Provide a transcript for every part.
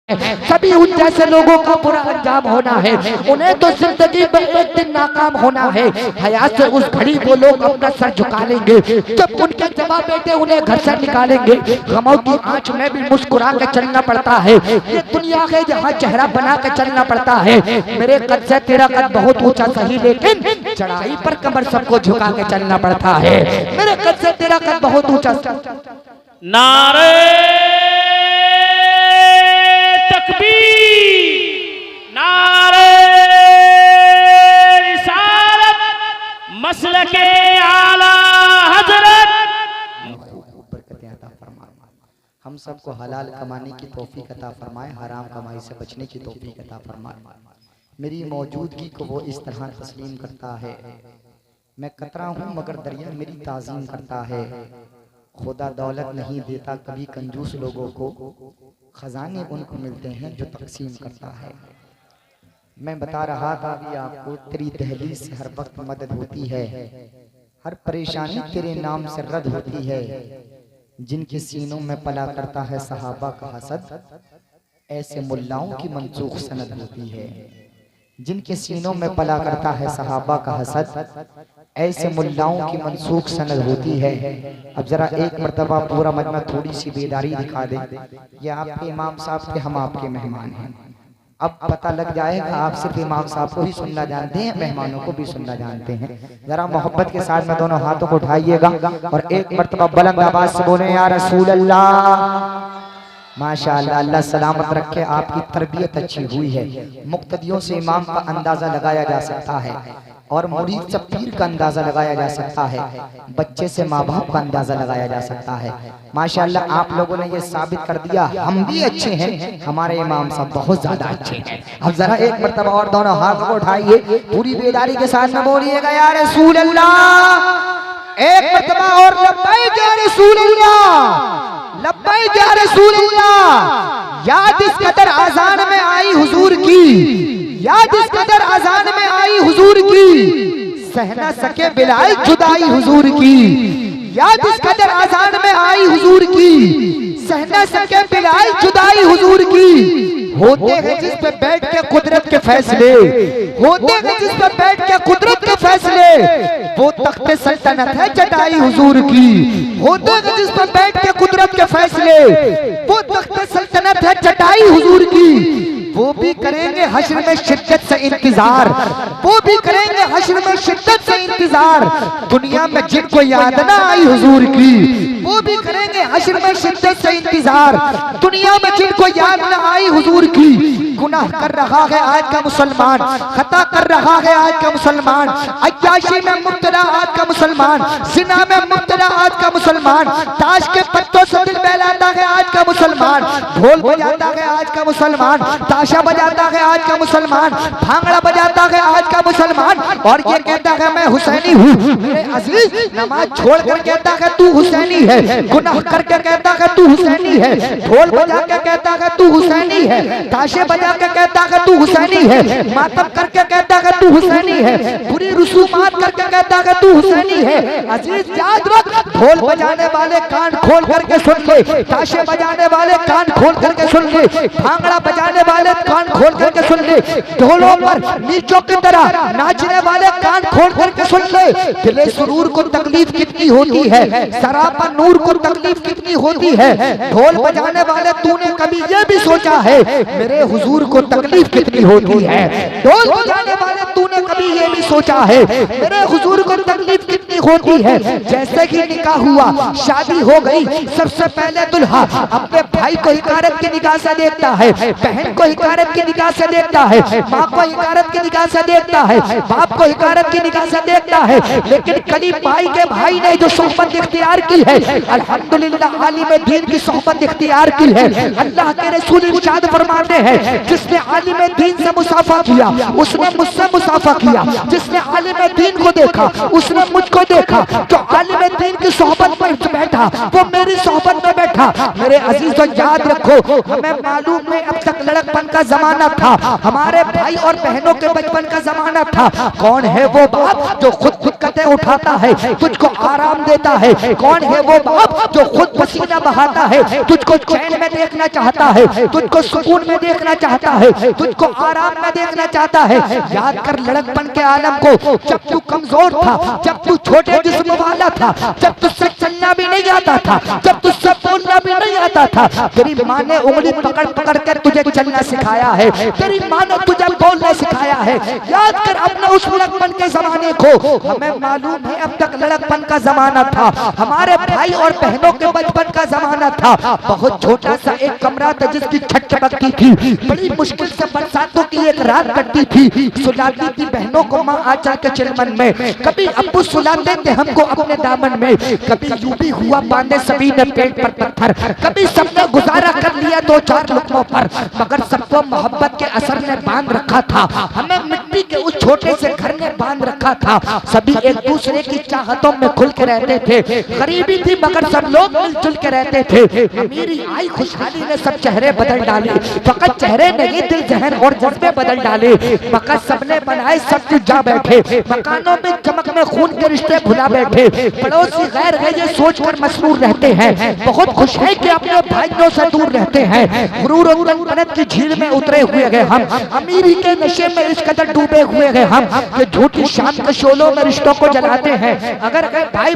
सभी उन जैसे लोगों का बुरा अंजाम होना है। उन्हें तो जिंदगी में एक दिन नाकाम होना है। हयात से उस घड़ी वो लोग अपना सर झुका लेंगे जब उनके जवाब बेटे उन्हें घर से निकालेंगे। गमों की आंच में भी मुस्कुरा के चलना पड़ता है। ये दुनिया है जहाँ चेहरा बना के चलना पड़ता है। मेरे कद से तेरा कद बहुत ऊंचा सही, लेकिन चढ़ाई पर कमर सबको झुका के चलना पड़ता है। मेरे कद से तेरा कद बहुत ऊंचा। नारे तकबीर, नारे रिसालत, मसलके आला हजरत। हम सबको हलाल कमाने की तौफीक अता फरमाए, हराम कमाई से बचने की तौफीक अता फरमाए। मेरी मौजूदगी को वो इस तरह तस्लीम करता है। मैं कतरा हूँ मगर दरिया मेरी ताज़ीम करता है। खुदा दौलत नहीं देता कभी कंजूस लोगों को, खजाने उनको मिलते हैं जो तकसीम करता है। मैं बता रहा था भी आपको, तेरी दहलीज से हर वक्त मदद होती है, हर परेशानी तेरे नाम से रद्द होती है। जिनके सीनों में पला करता है सहाबा का हसद, ऐसे मुल्लाओं की मनसूख सनद होती है। जिनके सीनों में पला करता है सहाबा का हसद, ऐसे मुल्लाओं की मनसूख सनद होती है। अब जरा एक मर्तबा पूरा मजमा थोड़ी सी बेदारी दिखा दे। ये आपके इमाम साहब थे, हम आपके मेहमान हैं। अब पता लग जाएगा आप सिर्फ इमाम साहब को ही सुनना जानते हैं, मेहमानों को भी सुनना जानते हैं। जरा मोहब्बत के साथ में दोनों हाथों को उठाइएगा और एक मर्तबा बुलंद आवाज से बोले या रसूल अल्लाह। माशाअल्लाह, अल्लाह सलामत रखे। आपकी तरबियत अच्छी हुई है। मुक्तदियों से इमाम का अंदाजा लगाया जा सकता है और मुरीद से पीर का अंदाजा लगाया जा सकता है, बच्चे से माँ बाप का अंदाजा लगाया जा सकता है। माशाअल्लाह, आप लोगों ने ये साबित कर दिया हम भी अच्छे हैं, हमारे इमाम साहब बहुत ज्यादा अच्छे हैं। अब जरा एक मर्तबा और दोनों हाथ को उठाइए, पूरी बेदारी के साथ में बोलिएगा या रसूल अल्लाह। एक मर्तबा और लब्बैक या रसूल अल्लाह, लब्बैक या रसूल अल्लाह। याद इस कदर आजान में आई हुजूर की, याद इस कदर आजान में आई हुजूर की, सह न सके बिलाल जुदाई हुजूर की। याद इस कदर आजान में आई हुजूर की, सह न सके बिलाल जुदाई हुजूर की। होते हैं जिस पे बैठ के कुदरत के फैसले, होते हैं जिस पे बैठ के कुदरत के फैसले, वो तख्ते सल्तनत है चटाई हुजूर की। होते हैं जिस पे बैठ के कुदरत के फैसले, वो तख्ते सल्तनत है चटाई हुजूर की। वो भी करेंगे हश्र में शिद्दत से इंतजार, वो भी करेंगे हश्र में शिद्दत से इंतजार। दुनिया में जिनको याद ना आई हुजूर की, वो भी करेंगे हश्र में शिद्दत से इंतजार। दुनिया में जिनको याद ना आई हुजूर की। गुनाह कर रहा है आज का मुसलमान, खता कर रहा है आज का मुसलमान, अय्याशी में मुब्तला आज का मुसलमान, जिना में मुब्तला आज का मुसलमान, ताश के पत्तों से दिल बहलाता है आज का मुसलमान, ढोल बजाता है आज का मुसलमान, ताशा बजाता है आज का मुसलमान, भांगड़ा बजाता है आज का मुसलमान, और ये कहता है मैं हुसैनी हूँ। मेरे अजीज, नमाज छोड़ कर कहता है तू हुसैनी है, गुनाह करके कहता है तू हुसैनी है, ढोल बजा के कहता है तू हुसैनी है, ताशे बजा के कहता है तू हुसैनी है, मातम करके कहता है तू हुसैनी है, बुरी रसूमात करके कहता है तू हुसैनी है। अजीज याद रख, ढोल बजाने वाले कान खोल करके सुन ले, ताशे बजाने वाले कान खोल करके सुन ले, भांगड़ा बजाने वाले कान खोल करके सुन ले, ढोलों पर नीचों की तरह नाचने वाले कान खोल करके सुन ले। दिले सुरूर को तकलीफ कितनी होती है, सरापा नूर को तकलीफ कितनी होती है। ढोल बजाने वाले तूने कभी ये भी सोचा है मेरे हुजूर को तकलीफ कितनी होती है। ढोल बजाने वाले तूने कभी ये भी सोचा है मेरे हुजूर को तकलीफ कितनी होती है। जैसे कि निकाह हुआ, शादी हो गई, सबसे पहले दुल्हा अपने भाई को हिकारत की निगाह से देखता है, बहन को हिकारत की निगाह से देखता है, माँ को हिकारत की निगाह से देखता है, बाप को हिकारत की निगाह से देखता है। लेकिन करीब भाई के भाई ने जो सोहबत इख्तियार की है, अल्हम्दुलिल्लाह आलिम दीन की सोहबत इख्तियार की है। अल्लाह के रसूल इरशाद फरमाते हैं, जिसने आलिम दीन से मुसाफा किया उसने मुझसे मुसाफा किया, जिसने आलिम दीन को देखा उसने मुझको देखा, जो आलिम दीन की सोहबत में बैठा वो मेरी सोहबत में बैठा। मेरे अजीजों याद रखो, हमें मालूम है अब तक लड़कपन का जमाना था, हमारे भाई और बहनों के बचपन का जमाना था। कौन है वो बाप जो खुद खुद का छतें उठाता है, तुझको आराम देता है। कौन है वो बाप जो खुद पसीना बहाता है, तुझको चैन में देखना चाहता है, तुझको सुकून में देखना चाहता है, तुझको आराम में देखना चाहता है। याद कर लड़कपन के आलम को, जब तू कमजोर था, जब तू छोटे जिस्म वाला था, जब तुझसे चलना भी नहीं आता था, जब तुझसे बोलना भी नहीं आता था, तेरी माँ ने उंगली पकड़ पकड़ कर तुझे चलना सिखाया है, तेरी माँ ने तुझे बोलना सिखाया है। याद कर अपने उस लड़कपन के जमाने को। हमें मालूम है अब तक लड़कपन का जमाना था, हमारे भाई और बहनों के बचपन का जमाना था। बहुत छोटा सा एक कमरा था जिसकी छत चमकती थी, बड़ी मुश्किल से बरसातों की एक रात कटती थी। सुलाती थी बहनों को माँ आंचल के चिलमन में, कभी अब्बू सुलाते थे हमको अपने दामन में, कभी यूं भी हुआ बांधे सभी ने पेट पर पत्थर, कभी सबने गुजारा कर लिया दो चार लुकमों पर, मगर सबको मोहब्बत के असर ने बांध रखा था। हमें मिट्टी के उस छोटे से घर ने बांध रखा था। सभी एक दूसरे की चाहतों में खुल के रहते थे, गरीबी थी मगर सब लोग मिलजुल के रहते थे। अमीरी आई खुशहाली ने सब चेहरे बदल डाले, फकत चेहरे नहीं दिल जहन और जज्बे बदल डाले। मगर सबने बनाए सब कुछ जा बैठे, मकानों में चमक में खून के रिश्ते भुला बैठे। पड़ोसी गैर है ये सोच कर मसरूर रहते हैं, बहुत खुश है कि अपने भाइयों से दूर रहते हैं। गुरूर और तनत की झील में उतरे हुए गए हम, अमीरी के नशे में इस कदर डूबे हुए गए हम कि झूठी शाम के शोलों में रिश्तों को जलाते हैं। अगर कहीं भाई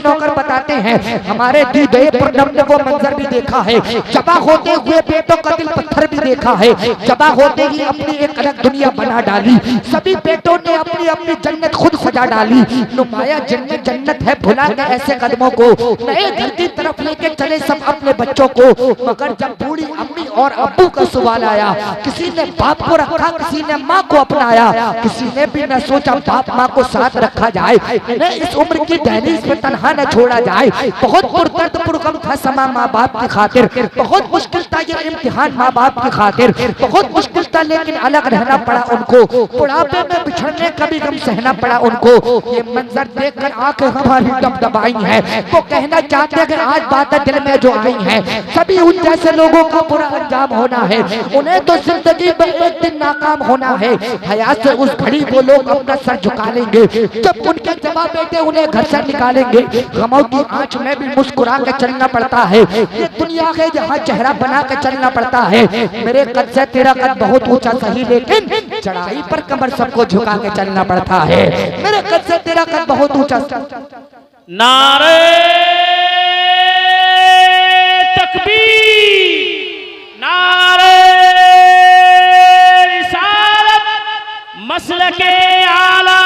नौकर बताते हैं, हमारे दी गए पूनम ने वो मंजर भी देखा है, जबा होते हुए पेटों का दिल पत्थर भी देखा है। जबा होते ही अपनी एक अलग दुनिया बना डाली, सभी पेटों ने अपनी अपनी जन्नत खुद सजा डाली। नुमाया जन्नत जन्नत है भुला के ऐसे कदमों को, नए घर की तरफ लेके चले सब अपने बच्चों को। मगर जब बूढ़ी अम्मी और अब्बू का सवाल आया, किसी ने बाप को रखा, किसी ने माँ को अपनाया, किसी ने भी न सोचा बाप माँ को साथ रखा जाए, इन्हें इस उम्र की दहलीज में तन्हा न छोड़ा जाए। बहुत पुरदर्द पुरगम था समा माँ बाप की खातिर, बहुत मुश्किल था ये इम्तिहान माँ बाप की खातिर, बहुत मुश्किल था लेकिन अलग रहना पड़ा उनको, बुढ़ापे में बिछड़ने का भी गम सहना पड़ा उनको। ये मंजर देखकर आंखें हमारी दबदबाई है, वो कहना चाहते हैं कि आज बातें दिल में जो आई हैं, सभी उन जैसे लोगों का बुरा अंजाम होना है, उन्हें तो जिंदगी में एक दिन नाकाम होना है। हयात से उस घड़ी वो लोग अपना सर झुका लेंगे जब उनके जवाब बेटे उन्हें घर से निकालेंगे। गमों की आंच में भी मुस्कुरा के चलना पड़ता है, ये दुनिया है जहाँ चेहरा बना के चलना पड़ता है। मेरे कद से तेरा कद बहुत ऊंचा सही, लेकिन चढ़ाई पर कमर सबको झुका के चलना पड़ता है। मेरे कद से तेरा कद बहुत ऊंचा। नारे तकबीर, नारे रिसालत, मसलके आला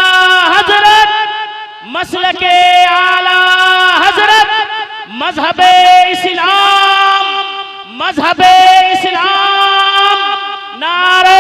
हजरत, मसलके आला हजरत, मजहबे इस्लाम, मजहबे इस्लाम। नारे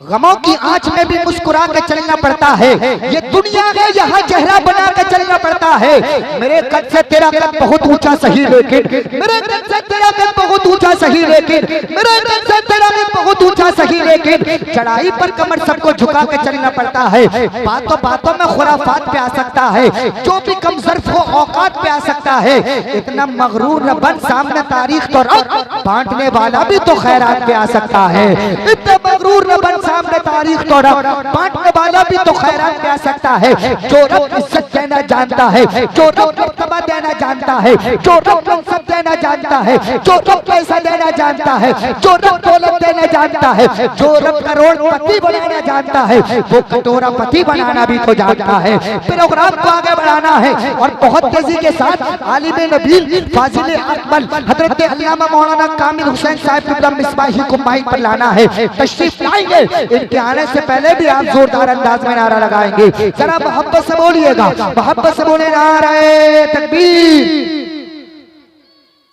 गमों की आंच में भी मुस्कुरा के चलना पड़ता है, ये दुनिया है यहाँ चेहरा बना के चलना पड़ता है। मेरे कद से तेरा कद बहुत ऊंचा सही, लेकिन मेरे कद से तेरा कद बहुत ऊंचा सही, लेकिन मेरे कद से तेरा कद बहुत ऊंचा सही, लेकिन चढ़ाई पर कमर सबको झुका के चलना पड़ता है। बातों बातों में खुराफात पे आ सकता है, जो भी कम ज़र्फ हो औकात पे आ सकता है। इतना मगरूर न बन, सामने तारीख तो रख, बांटने वाला भी तो खैरात पे आ सकता है। इतना मगरूर न बन, सामने तारीख तो रख, बांटने वाला भी तो खैरात पे आ सकता है। जो रब इज्जत देना जानता है, जो रब मर्तबा देना जानता है, जो रब मनसब देना जानता है, जो रब पैसा देना जानता है, जो रब दौलत देना जानता है, जो रब करोड़पति बनाना जानता है, वो कटोरापति बनाना भी तो जानता है। प्रोग्राम को आगे बढ़ाना है और बहुत तेजी के साथ आलिम नबील फाजिल अकमल हजरत अल्लामा मौलाना कामिल हुसैन साहब इब्राहिम मिसबाही को माइक पर लाना है, तशरीफ लाएंगे। इनके आने से पहले भी आप जोरदार अंदाज में नारा लगाएंगे, जरा मोहब्बत से बोलिएगा, मोहब्बत से बोले नारे तकबीर।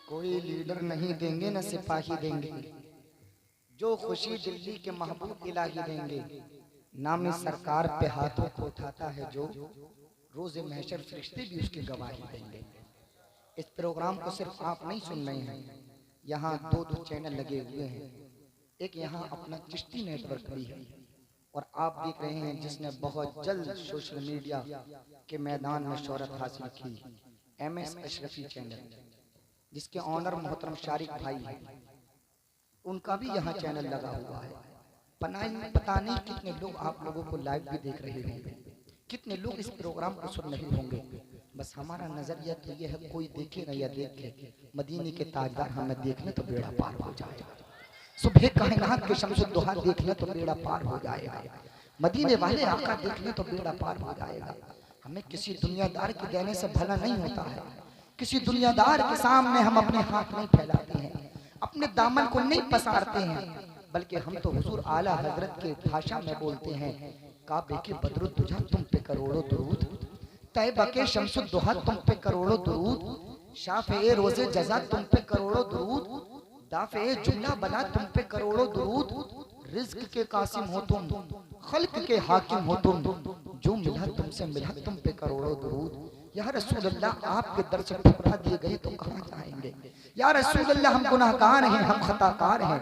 कोई लीडर नहीं देंगे न सिपाही देंगे, जो खुशी दिल्ली के महबूब इलाही देंगे। नाम सरकार पे हाथों को उठाता है जो, रोज़े महशर फरिश्ते भी उसकी गवाही देंगे। इस प्रोग्राम को सिर्फ आप नहीं सुन रहे हैं, यहाँ दो चैनल लगे हुए हैं। एक यहाँ अपना चिश्ती नेटवर्क भी है और आप देख रहे हैं जिसने बहुत जल्द सोशल मीडिया के मैदान में शोहरत हासिल की, MS अशरफी चैनल, जिसके ऑनर मोहतरम शारिक भाई हैं, उनका भी यहाँ चैनल लगा हुआ है। पता नहीं कितने लोग आप लोगों को लाइव भी देख रहे होंगे, कितने लोग इस प्रोग्राम को सुन रहे होंगे। बस हमारा नजरिया तो ये है, कोई देखे ना या देखे, मदीने के ताजदार हमें देखने तो बेड़ा पार हो जाएगा। सुबह कायनात के शम्सुद्दोहा देखने तो बेड़ा पार हो जाएगा। मदीने वाले आका देखने तो बेड़ा पार हो जाएगा। हमें किसी दुनियादार के देने से भला नहीं होता है। किसी दुनियादार के सामने हम अपने हाथ नहीं फैलाते हैं, अपने दामन को नहीं पसारते हैं, बल्कि हम तो हुजूर आला हजरत के भाषा में बोलते हैं, काबे के बदरुद्दुजा तुम पे करोड़ों दुरूद, तैयबा के शम्सुद्दोहा तुम पे करोड़ों दुरूद, शाफ़े रोज़े जज़ा तुम पे करोड़ों दुरूद, दाफ़े जुमला बला तुम पे करोड़ों दुरूद, रिज़्क के कासिम हो तुम, खल्क के हाकिम हो तुम, जो मिला तुमसे मिला तुम पे करोड़ों दुरूद। या रसूल अल्लाह आपके दर से ठुकरा दिए गए तो कहाँ जाएंगे? या रसूल अल्लाह हम गुनाहगार हैं, हम खताकार हैं,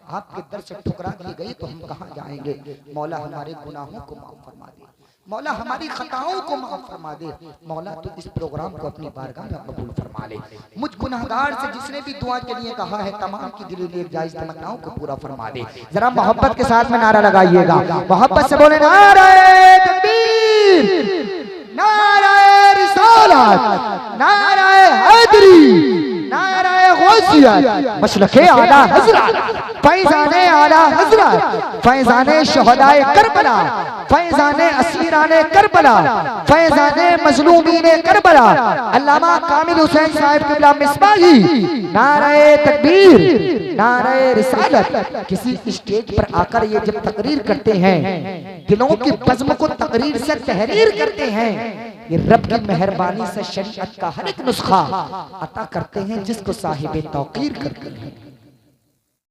आपके दर से ठुकरा दिए गए तो हम कहाँ जाएंगे? मौला हमारे गुनाहों को माफ फरमा दे, मौला हमारी खताओं को माफ फरमा दे, मौला तो इस प्रोग्राम को अपनी बारगाह में कबूल फरमा ले। मुझ गुनाहगार से जिसने भी दुआ के लिए कहा है, तमाम की दिली नेक जायज तमन्नाओं को पूरा फरमा दे। जरा मोहब्बत के साथ में नारा लगाइएगा, मोहब्बत से बोले नारे तकबीर, नारे रिसालत, नारे हैदरी, नारे गौसियत, मशरक़े आला हज़रत, फैज़ाने आला हज़रत, फैज़ाने शहदाए करबला, फैज़ाने असीराने करबला, फैज़ाने मज़लूमीने करबला, अल्लामा कामिल हुसैन साहिब क़िबला मिसबाही, नारे तकबीर, नारे रिसालत। किसी स्टेज पर आकर ये जब तकरीर करते हैं, दिलों की बज़्म को तकरीर से तहरीर करते हैं, ये रब की मेहरबानी से शरीयत का हर एक नुस्खा अता करते हैं जिसको साहिब तौकीर करते हैं।